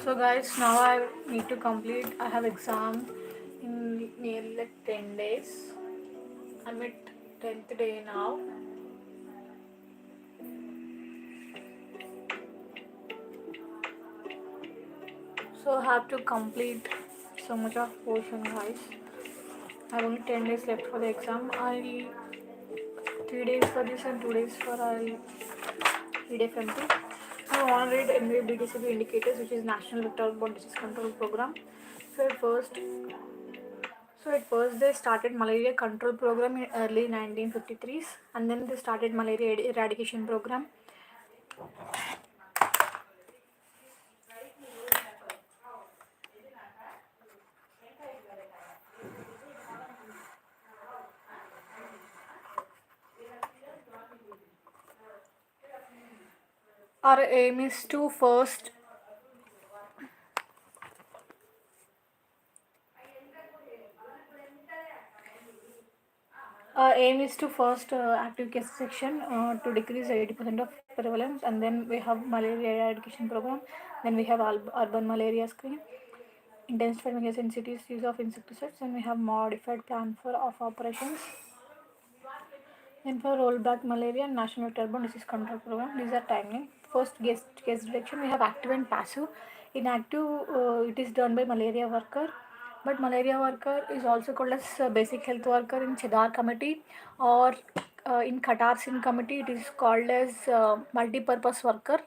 So guys, now I need to complete. I have exam in nearly like 10 days. I'm at 10th day now. So I have to complete so much of portion, guys. I have only 10 days left for the exam. I'll 3 days for this and 2 days for I'll read FMP. I want to read NVBDCB indicators, which is National Vector Borne Disease Control Program. So at first, they started malaria control program in early 1953s, and then they started malaria eradication program. Our aim is to first active case section to decrease 80% of prevalence, and then we have malaria eradication program. Then we have urban malaria screen, intensified malaria cities, use of insecticides, and we have modified plan for of operations. Then for rollback malaria and national vector-borne disease control program, these are timeline. First case detection, we have active and passive. In active, it is done by malaria worker, but malaria worker is also called as basic health worker in Chedar committee, or in Qatar Sin committee it is called as multi-purpose worker.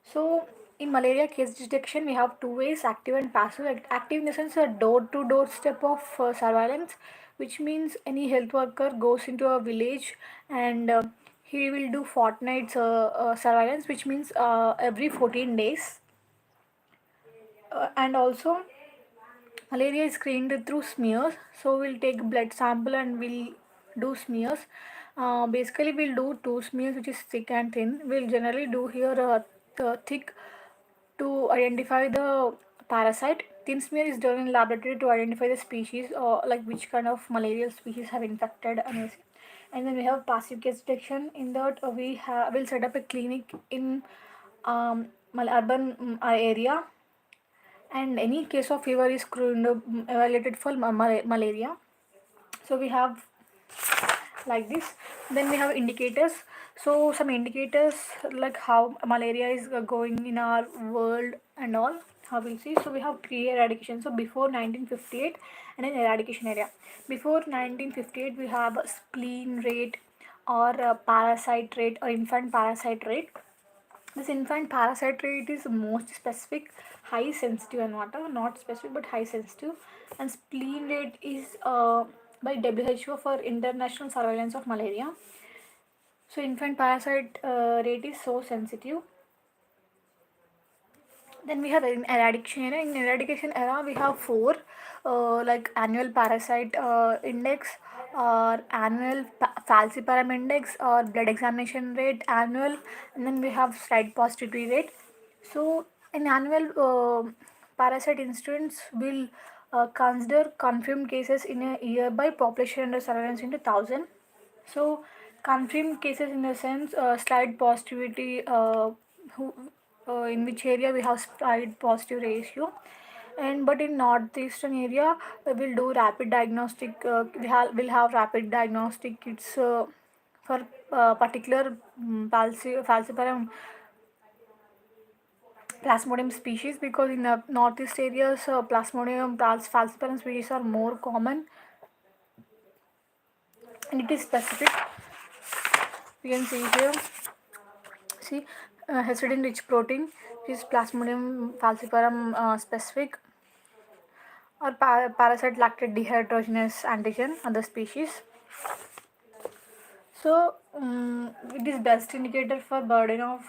So in malaria case detection, we have two ways: active and passive. Active in the sense a door-to-door step of surveillance, which means any health worker goes into a village and he will do fortnight surveillance, which means every 14 days. And also malaria is screened through smears. So we'll take blood sample and we'll do smears. Basically we'll do two smears, which is thick and thin. We'll generally do here the thick to identify the parasite. Thin smear is done in laboratory to identify the species, or like which kind of malarial species have infected anything. And then we have passive case detection. In that we'll set up a clinic in urban area, and any case of fever is evaluated for malaria. So we have like this. Then we have indicators. So some indicators like how malaria is going in our world and all, how we'll see. So we have pre-eradication, so before 1958, and then eradication area. Before 1958 we have a spleen rate, or a parasite rate, or infant parasite rate. This infant parasite rate is most specific, high sensitive and water, not specific but high sensitive. And spleen rate is by WHO for international surveillance of malaria. So infant parasite rate is so sensitive. Then we have in eradication era. In eradication era, we have four, like annual parasite index, or annual falciparum index, or blood examination rate annual, and then we have slide positivity rate. So in annual parasite incidents will consider confirmed cases in a year by population under surveillance into 1,000. So confirmed cases in the sense slide positivity, who in which area we have slide positive ratio. And but in northeastern area we will do rapid diagnostic, will have rapid diagnostic kits for particular falciparum plasmodium species, because in the northeast areas plasmodium falciparum species are more common and it is specific. You can see here, see histidine rich protein, which is plasmodium falciparum specific, or parasite lactate dehydrogenase antigen, other species. So it is best indicator for burden of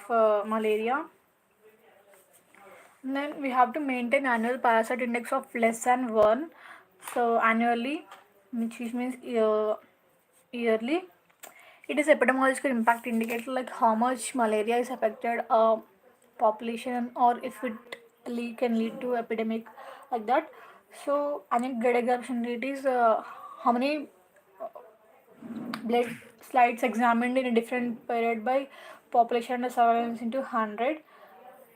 malaria. And then we have to maintain annual parasite index of less than 1. So annually, which means yearly. It is epidemiological impact indicator, like how much malaria is affected a population, or if it can lead to epidemic, like that. So annual blood examination rate is how many blood slides examined in a different period by population under surveillance into 100.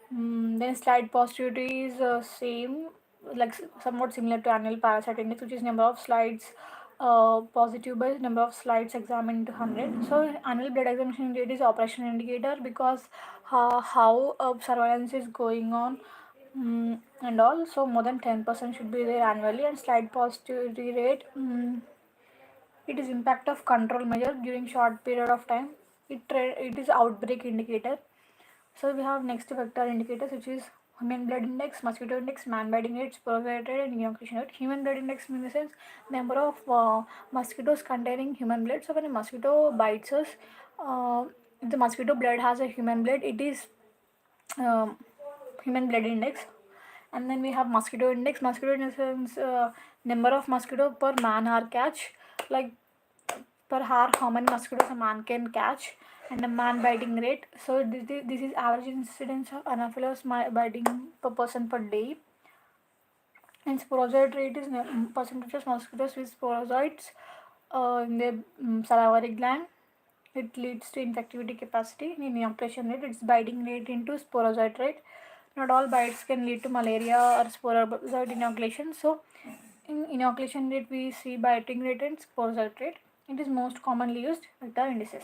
Then slide positivity is same, like somewhat similar to annual parasite index, which is number of slides positive by number of slides examined into 100. So annual blood examination rate is operational indicator because how surveillance is going on, and all. So more than 10% should be there annually. And slide positivity rate, it is impact of control measure during short period of time. It is outbreak indicator. So we have next vector indicators, which is human blood index, mosquito index, man biting rate, sporozoite rate, and inoculation rate. Human blood index means the sense number of mosquitoes containing human blood. So when a mosquito bites us, if the mosquito blood has a human blood, it is um, human blood index. And then we have mosquito index. Mosquito index is number of mosquito per man hour catch, like per hour how many mosquitoes a man can catch, and a man biting rate. So this is average incidence of anopheles biting per person per day. And sporozoite rate is percentage of mosquitoes with sporozoites in the salivary gland. It leads to infectivity capacity. In inoculation rate, it's biting rate into sporozoite rate. Not all bites can lead to malaria or sporozoite inoculation. So in inoculation rate, we see biting rate and sporozoite rate. It is most commonly used vector indices.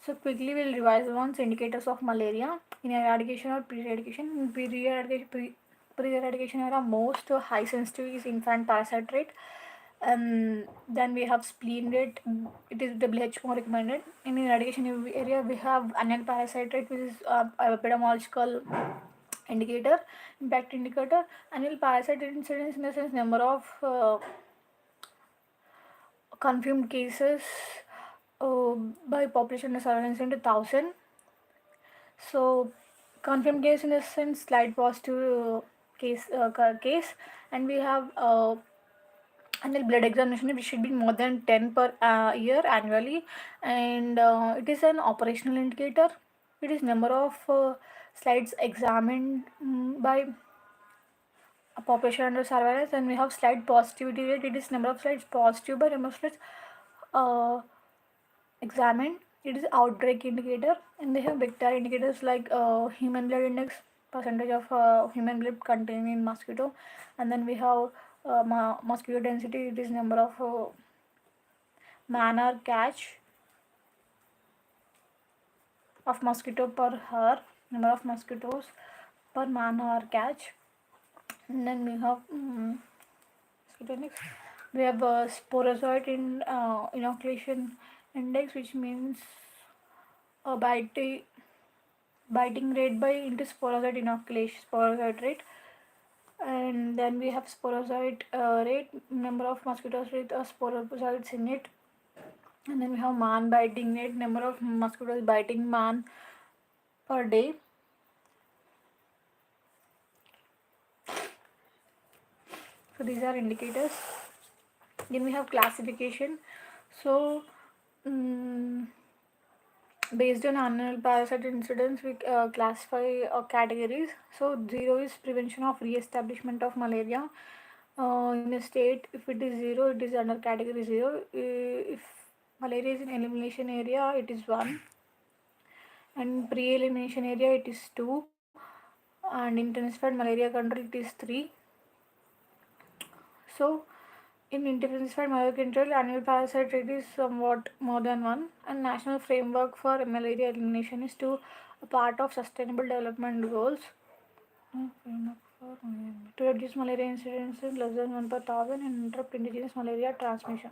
So quickly we'll revise once indicators of malaria in eradication or pre-eradication. In pre-eradication era, most high sensitivity is infant parasite rate. Then we have spleen rate. It is WHO recommended. In eradication area, we have annual parasite rate, which is epidemiological indicator, impact indicator. Annual parasite incidence in the sense number of confirmed cases uh, by population surveillance into 1000. So confirmed case in the sense slide positive case, and we have annual blood examination which should be more than 10 per year annually, and it is an operational indicator. It is number of slides examined by a population under surveillance. And we have slide positivity rate. It is number of slides positive by number of slides uh, examined. It is outbreak indicator. And they have vector indicators like human blood index, percentage of human blood contained in mosquito. And then we have mosquito density. It is number of man or catch of mosquito per hour, number of mosquitoes per man or catch. And then we have mosquito index. We have sporozoite in inoculation index, which means a biting rate by into sporozoite inoculation, sporozoite rate. And then we have sporozoite rate, number of mosquitoes with sporozoites in it. And then we have man biting rate, number of mosquitoes biting man per day. So these are indicators. Then we have classification. So based on annual parasite incidence, we classify categories. So 0 is prevention of re-establishment of malaria in a state. If it is 0, it is under category 0. If malaria is in elimination area, it is 1, and pre-elimination area it is 2, and intensified malaria control it is 3. So in intensified malaria control, annual parasite rate is somewhat more than 1, and national framework for malaria elimination is a part of sustainable development goals. To reduce malaria incidence less than 1 per thousand and interrupt indigenous malaria transmission.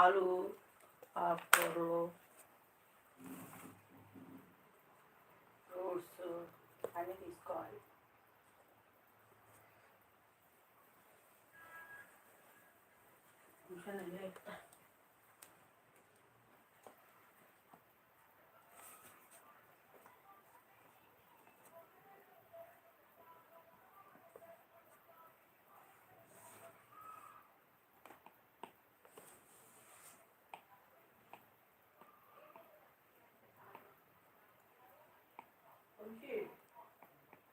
పాలు, ఆకుకూరలు, fruits అన్నీ తీసుకోవాలి.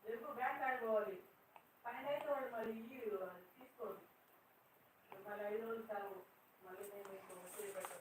రేపు bank ఆడుకోవాలి. పైన అయితే వాళ్ళు మళ్ళీ తీసుకోరు. మళ్ళీ 5 రోజులు సెలవు. మళ్ళీ నేను మీకు మెసేజ్ పెట్టాను.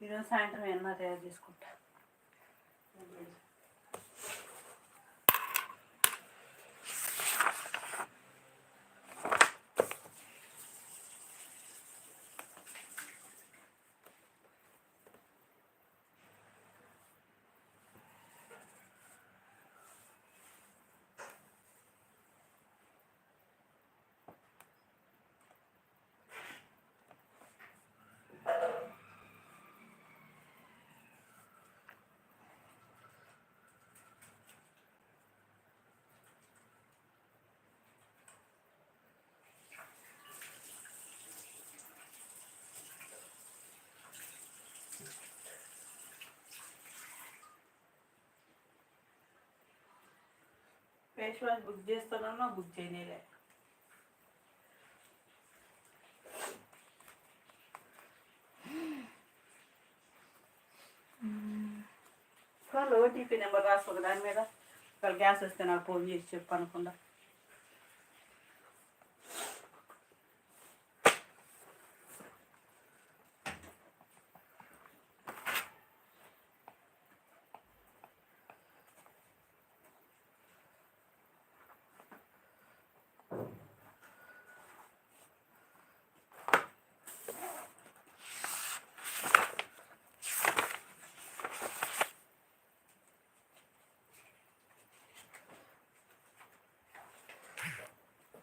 ఈరోజు సాయంత్రం ఎన్న తయారు చేసుకుంటా. ఫేస్ వాష్ బుక్ చేస్తున్నాను, బుక్ చేయలే. ఓటీపీ నెంబర్ రాసుకో దాని మీద. ఇక్కడ గ్యాస్ వస్తే నాకు ఫోన్ చేసి చెప్పు అనకుండా.